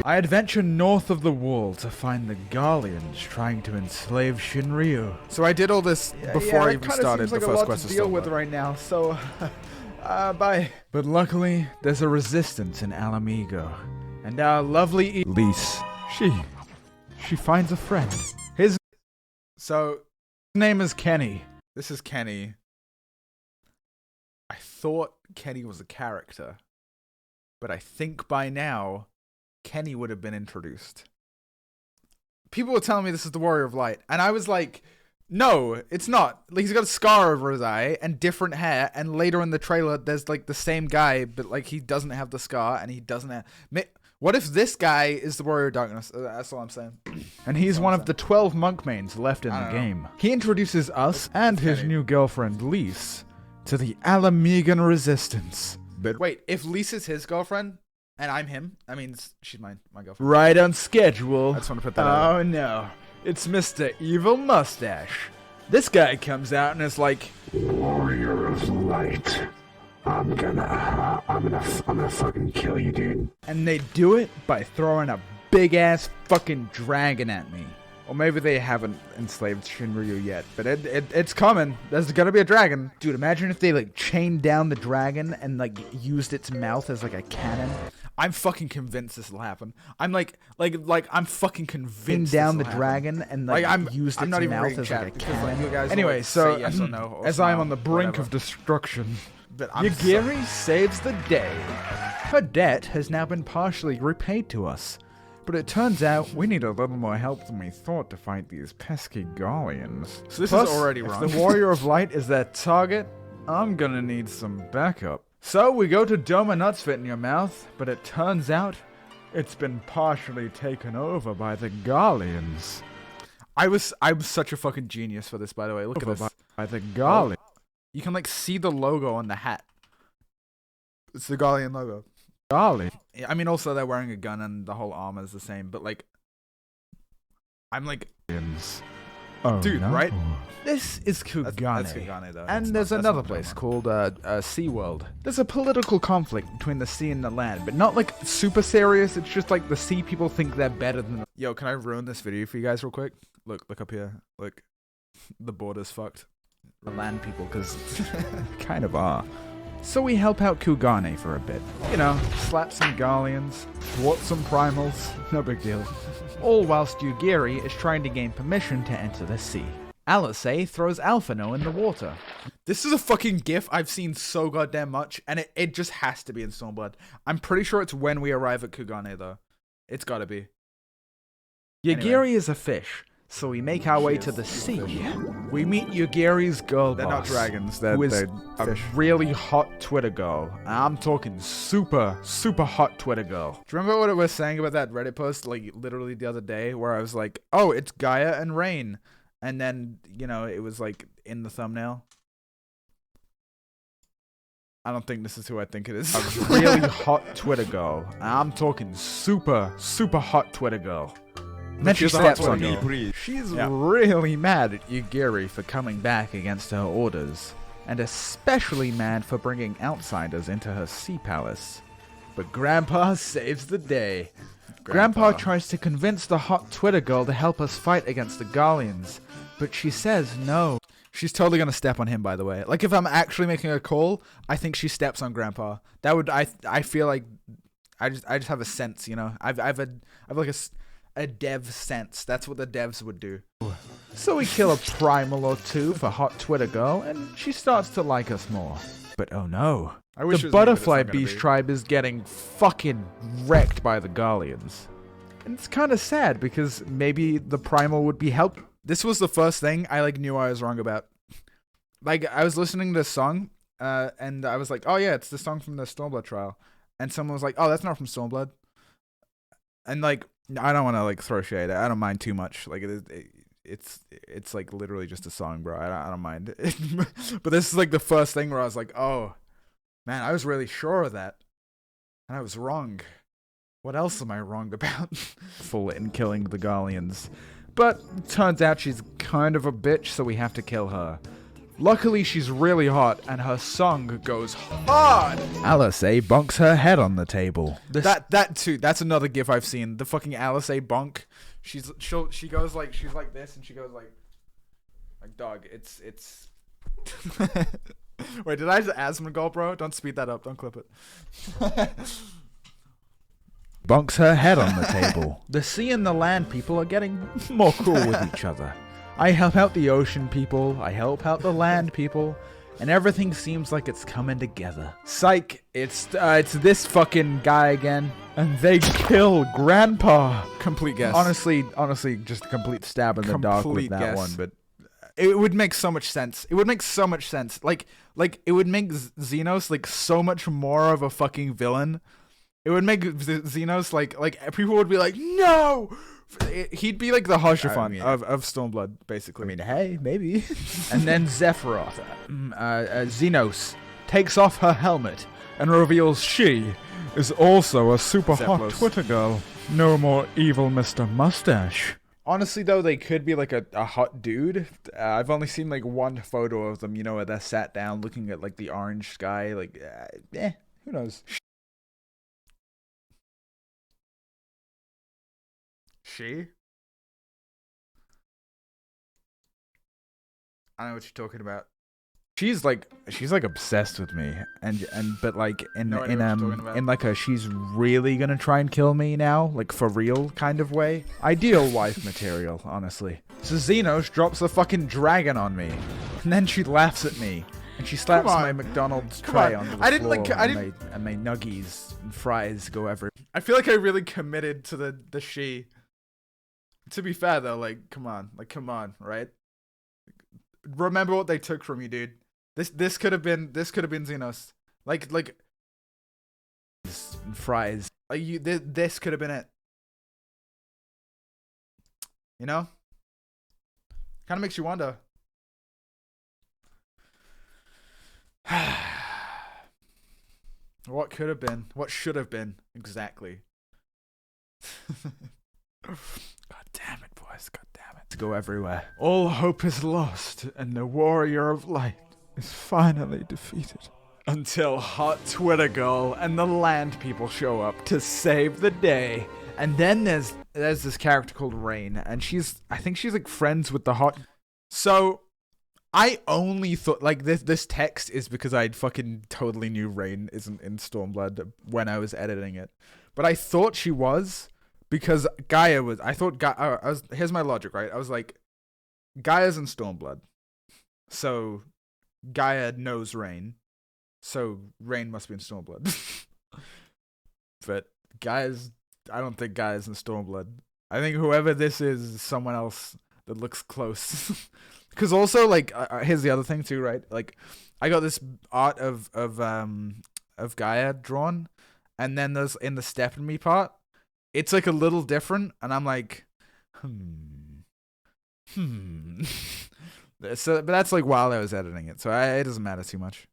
I adventure north of the wall to find the Garleans trying to enslave Shinryu. So I did all this before I even started the first quest to deal with right now, so bye. But luckily, there's a resistance in Alamigo, and our lovely Elise, she finds a friend. His name is Kenny. This is Kenny. I thought Kenny was a character, but I think by now, Kenny would have been introduced. People were telling me this is the Warrior of Light, and I was like, no, it's not. Like, he's got a scar over his eye and different hair, and later in the trailer, there's like the same guy, but like he doesn't have the scar, and he doesn't have... What if this guy is the Warrior of Darkness? That's all I'm saying. And he's one of the 12 monk mains left in the game. He introduces us and his new girlfriend, Lise, to the Alamigan Resistance. But wait, if Lise is his girlfriend, and I'm him, I mean, she's my girlfriend. Right on schedule. I just want to put that out. Oh no, it's Mr. Evil Mustache. This guy comes out and is like, Warrior of Light. I'm gonna fucking kill you, dude. And they do it by throwing a big ass fucking dragon at me. Or maybe they haven't enslaved Shinryu yet, but it's coming. There's gonna be a dragon. Dude, imagine if they like chained down the dragon and like used its mouth as like a cannon. I'm fucking convinced this will happen. I'm I'm fucking convinced down the dragon and like used its mouth as like a cannon. Anyway, so yes or no, or as I'm on the brink of destruction, Yagiri saves the day. Her debt has now been partially repaid to us. But it turns out we need a little more help than we thought to fight these pesky Garleans. So this is already wrong. If the Warrior of Light is their target, I'm gonna need some backup. So we go to Doma Nuts Fit in your mouth, but it turns out it's been partially taken over by the Garleans. I was such a fucking genius for this, by the way. Look at this. By the Garleans. You can like see the logo on the hat. It's the Garlean logo. I mean, also they're wearing a gun and the whole armor is the same, but like, I'm like, dude, no. Right? This is Kugane. That's Kugane, though. And there's another place called Sea World. There's a political conflict between the sea and the land, but not like super serious. It's just like the sea people think they're better than. Yo, can I ruin this video for you guys real quick? Look up here. Look, the border's fucked. The land people, because kind of are. So we help out Kugane for a bit. You know, slap some Garleans, thwart some primals, no big deal. All whilst Yugiri is trying to gain permission to enter the sea. Alice throws Alphino in the water. This is a fucking gif I've seen so goddamn much, and it just has to be in Stormblood. I'm pretty sure it's when we arrive at Kugane, though. It's gotta be. Yugiri is a fish. So we make our way to the sea. We meet Yugiri's girl boss. They're not dragons, who is a really hot Twitter girl. I'm talking super, super hot Twitter girl. Do you remember what it was saying about that Reddit post, like, literally the other day, where I was like, oh, it's Gaia and Rain. And then, you know, it was, like, in the thumbnail. I don't think this is who I think it is. A really hot Twitter girl. I'm talking super, super hot Twitter girl. And then she steps on you. She's really mad at Yugiri for coming back against her orders, and especially mad for bringing outsiders into her sea palace. But Grandpa saves the day. Grandpa tries to convince the hot Twitter girl to help us fight against the Garleans, but she says no. She's totally gonna step on him, by the way. Like, if I'm actually making a call, I think she steps on Grandpa. That would, I feel like, I just have a sense, you know? I've like a dev sense. That's what the devs would do. So we kill a primal or two for hot Twitter girl, and she starts to like us more. But oh no. The Butterfly Beast tribe is getting fucking wrecked by the Garleans. And it's kind of sad, because maybe the primal would be helped. This was the first thing I like knew I was wrong about. Like, I was listening to this song, and I was like, oh yeah, it's the song from the Stormblood trial. And someone was like, oh, that's not from Stormblood. And like, I don't want to like throw shade. I don't mind too much. Like, it's like literally just a song, bro. I don't mind. But this is like the first thing where I was like, oh man, I was really sure of that, and I was wrong. What else am I wrong about? Full in killing the Garleans. But turns out she's kind of a bitch, so we have to kill her. Luckily, she's really hot, and her song goes hard. Alice A bonks her head on the table. That too. That's another gif I've seen. The fucking Alice A bonk. She goes like, she's like this, and she goes like dog. It's. Wait, did I just asthma goal, bro? Don't speed that up. Don't clip it. Bonks her head on the table. The sea and the land people are getting more cool with each other. I help out the ocean people, I help out the land people, and everything seems like it's coming together. Psych, it's this fucking guy again, and they kill Grandpa. Complete guess. Honestly, just a complete stab in the dark with that one, but it would make so much sense. It would make so much sense. Like it would make Xenos like so much more of a fucking villain. It would make Xenos like people would be like, no! He'd be like the Hashafan of Stormblood, basically. I mean, hey, maybe. And then Zephyroth, Xenos, takes off her helmet and reveals she is also a super hot Twitter girl. No more evil Mr. Mustache. Honestly, though, they could be like a hot dude. I've only seen like one photo of them, where they're sat down looking at like the orange sky. Like, who knows? She? I know what you're talking about. She's like obsessed with me, but like in like a she's really gonna try and kill me now, like for real kind of way. Ideal wife material, honestly. So Xenos drops a fucking dragon on me, and then she laughs at me, and she slaps my McDonald's tray onto the floor, and my nuggies and fries go everywhere. I feel like I really committed to the she. To be fair though, like come on, right? Remember what they took from you, dude. This could have been Xenos. Like fries. Like this could have been it. Kind of makes you wonder. What could have been? What should have been? Exactly. God damn it, boys. God damn it. To go everywhere. All hope is lost, and the warrior of light is finally defeated. Until hot Twitter girl and the land people show up to save the day. And then there's this character called Rain, and I think she's like friends with the hot. So I only thought like this text is because I fucking totally knew Rain isn't in Stormblood when I was editing it. But I thought she was. Because Gaia was, here's my logic, right? I was like, Gaia's in Stormblood. So, Gaia knows Rain. So, Rain must be in Stormblood. But I don't think Gaia's in Stormblood. I think whoever this is someone else that looks close. Because also, like, here's the other thing too, right? Like, I got this art of Gaia drawn. And then there's, in the Step in Me part, it's like a little different, and I'm like, So, but that's like while I was editing it, so it doesn't matter too much.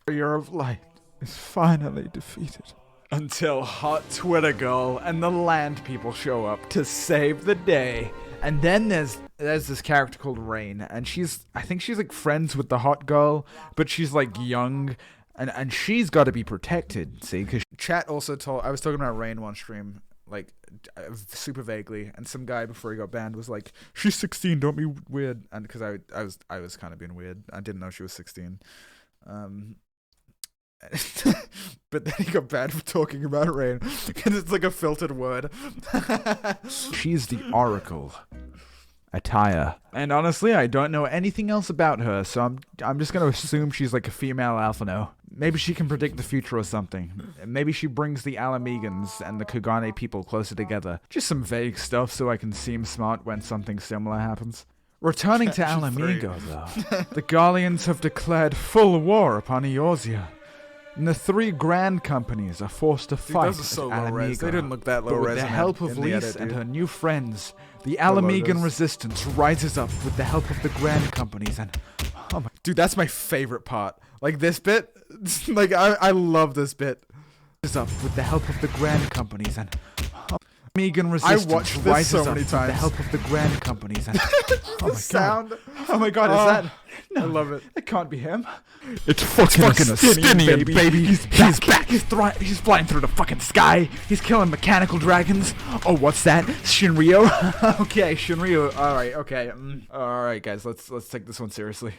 The warrior of light is finally defeated. Until hot Twitter girl and the land people show up to save the day. And then there's this character called Rain, and I think she's like friends with the hot girl, but she's like young. And she's got to be protected, see? Because chat also I was talking about Rain one stream, like, super vaguely, and some guy before he got banned was like, she's 16, don't be weird. And because I was kind of being weird. I didn't know she was 16. But then he got banned for talking about Rain, because it's like a filtered word. She's the Oracle. Attire. And honestly, I don't know anything else about her, so I'm just gonna assume she's like a female alpha now. Maybe she can predict the future or something. Maybe she brings the Alamegans and the Kogane people closer together. Just some vague stuff so I can seem smart when something similar happens. Returning to Alamego, though, the Garleans have declared full war upon Eorzea. And the three grand companies are forced to fight at Alamego. They didn't look that low res. With the help of Lise and her new friends, the Alamegan resistance rises up with the help of the grand companies, and oh my dude, that's my favorite part. Like this bit, like I love this bit. Is up with the help of the grand companies, and Megan resistance watched this rises so up many with the times. help of the grand companies. And oh my Sound. god! Oh my god! Is that? No, I love it. It can't be him. It's fucking Estinian, baby. He's back. He's flying through the fucking sky. He's killing mechanical dragons. Oh, what's that? Shinryu. Okay, Shinryu. All right. Okay. All right, guys. Let's take this one seriously.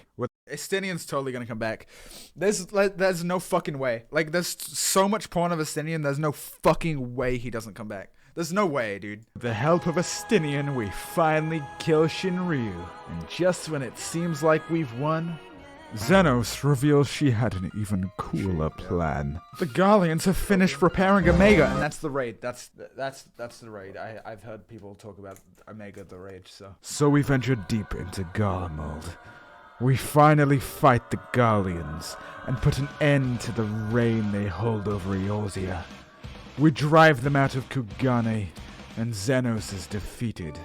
Estinian's totally gonna come back. There's no fucking way. Like, there's so much porn of Estinian. There's no fucking way he doesn't come back. There's no way, dude. With the help of Estinian, we finally kill Shinryu. And just when it seems like we've won, Xenos reveals she had an even cooler plan. The Garleans have finished repairing Omega, and that's the raid. That's the raid. I've heard people talk about Omega the raid. So we ventured deep into Garlemald. We finally fight the Garleans and put an end to the reign they hold over Eorzea. We drive them out of Kugane, and Xenos is defeated.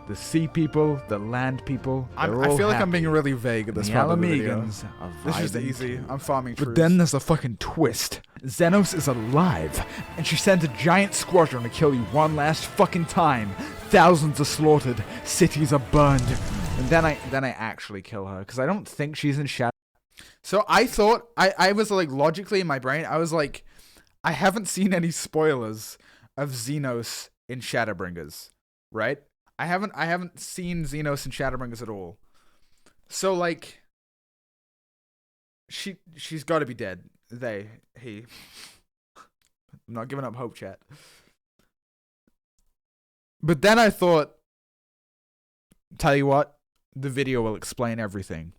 The sea people, the land people, I feel like I'm being really vague at this part of the video. Are This is vibing. easy. I'm farming But truths. then there's a fucking twist. Xenos is alive, and she sends a giant squadron to kill you one last fucking time. Thousands are slaughtered, cities are burned, and then I actually kill her because I don't think she's in Shadow. So I thought, I was like, logically in my brain, I was like, I haven't seen any spoilers of Xenos in Shadowbringers, right? I haven't seen Xenos in Shadowbringers at all. So like, she's got to be dead. He. I'm not giving up hope, chat. But then I thought, tell you what, the video will explain everything.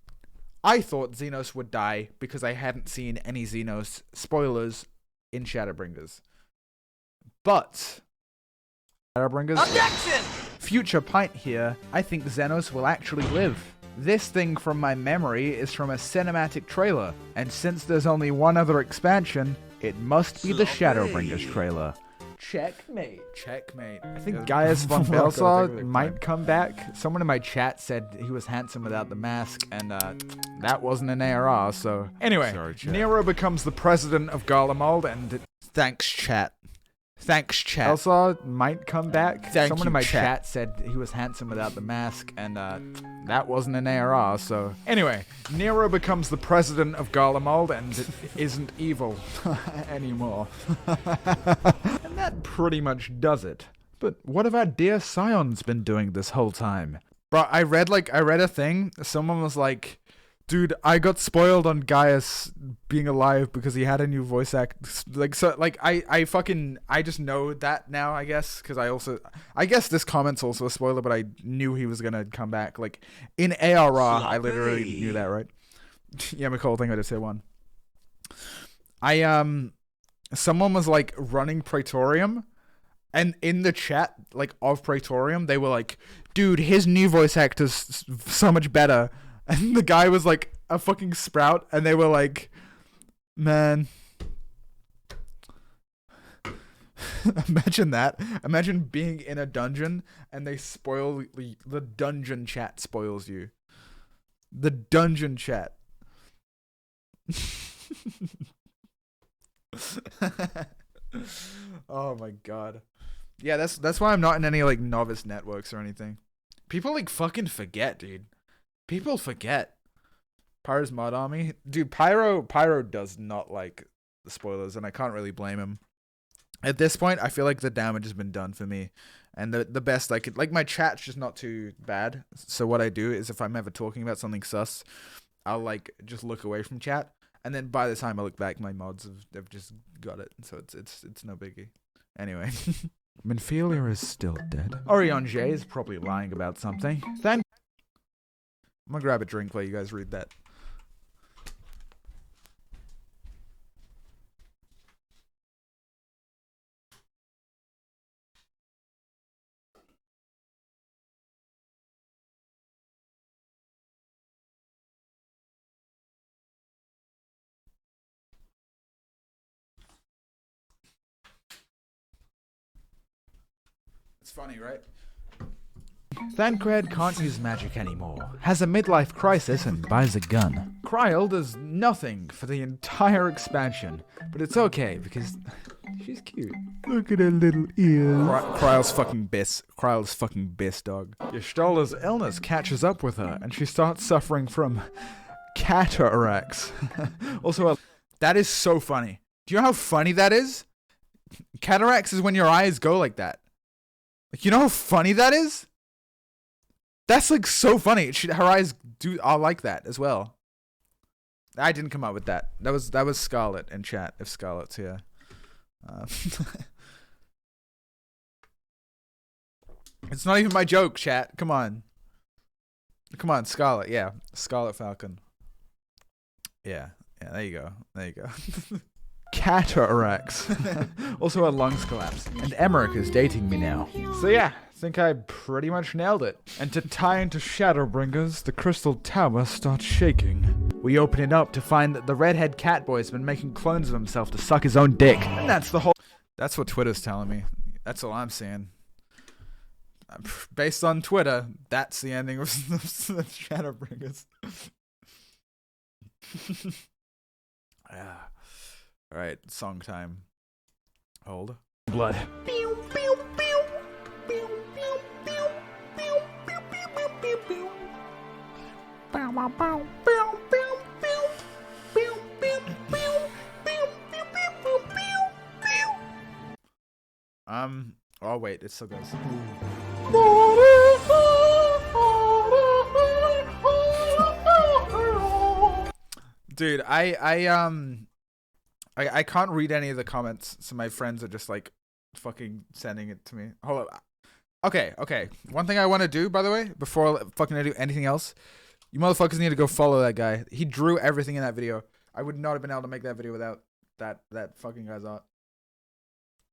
I thought Xenos would die because I hadn't seen any Xenos spoilers in Shadowbringers. But Shadowbringers. Objection! Future Pint here. I think Xenos will actually live. This thing from my memory is from a cinematic trailer, and since there's only one other expansion, it must be the Shadowbringers trailer. Checkmate. Checkmate. I think Gaius von Belsar might come back. Someone in my chat said he was handsome without the mask, and that wasn't an ARR, so... Anyway, Sorry, chat. Nero becomes the president of Garlemald, and... Thanks, chat. Thanks, chat. Belsar might come back. Thank Someone you, in my chat. chat said he was handsome without the mask, and that wasn't an ARR, so... Anyway, Nero becomes the president of Garlemald, and isn't evil anymore. And that pretty much does it. But what have our dear Scions been doing this whole time? Bro, I read a thing. Someone was like, dude, I got spoiled on Gaius being alive because he had a new voice act. Like, so, like, I just know that now, I guess, because I guess this comment's also a spoiler, but I knew he was gonna come back. Like, in ARR, I literally knew that, right? Yeah, McCall, I think I just said one. Someone was, like, running Praetorium, and in the chat, like, of Praetorium, they were like, dude, his new voice act is so much better. And the guy was like a fucking sprout, and they were like, man. Imagine that. Imagine being in a dungeon, and they spoil the dungeon chat spoils you. The dungeon chat. Oh my god. Yeah, that's why I'm not in any like novice networks or anything. People like fucking forget, dude. People forget. Pyro's mod army. Dude, Pyro does not like the spoilers, and I can't really blame him. At this point, I feel like the damage has been done for me. And the best I could, like, my chat's just not too bad. So what I do is if I'm ever talking about something sus, I'll like just look away from chat. And then by the time I look back, my mods have just got it. So it's no biggie. Anyway. Minfilia is still dead. Orion J is probably lying about something. I'm gonna grab a drink while you guys read that. It's funny, right? Thancred can't use magic anymore, has a midlife crisis and buys a gun. Kryl does nothing for the entire expansion, but it's okay because She's cute. Look at her little ears. Kryle's fucking best dog. Yashtola's illness catches up with her, and she starts suffering from cataracts. Also, that is so funny. Do you know how funny that is? Cataracts is when your eyes go like that. Like, you know how funny that is? That's like so funny. Her eyes are like that as well. I didn't come up with that. That was Scarlet in chat. If Scarlet's here, it's not even my joke. Chat, come on, Scarlet. Yeah, Scarlet Falcon. Yeah. There you go. Cataracts. Also, her lungs collapse. And Emmerich is dating me now. So yeah, I think I pretty much nailed it. And to tie into Shadowbringers, the crystal tower starts shaking. We open it up to find that the redhead catboy's been making clones of himself to suck his own dick. And that's the whole... That's what Twitter's telling me. That's all I'm saying. Based on Twitter, that's the ending of Shadowbringers. Yeah. Alright, song time. Hold. Blood. Oh wait, it still goes. Dude, I can't read any of the comments, so my friends are just like fucking sending it to me. Hold up. Okay. One thing I want to do, by the way, before I fucking do anything else, you motherfuckers need to go follow that guy. He drew everything in that video. I would not have been able to make that video without that fucking guy's art.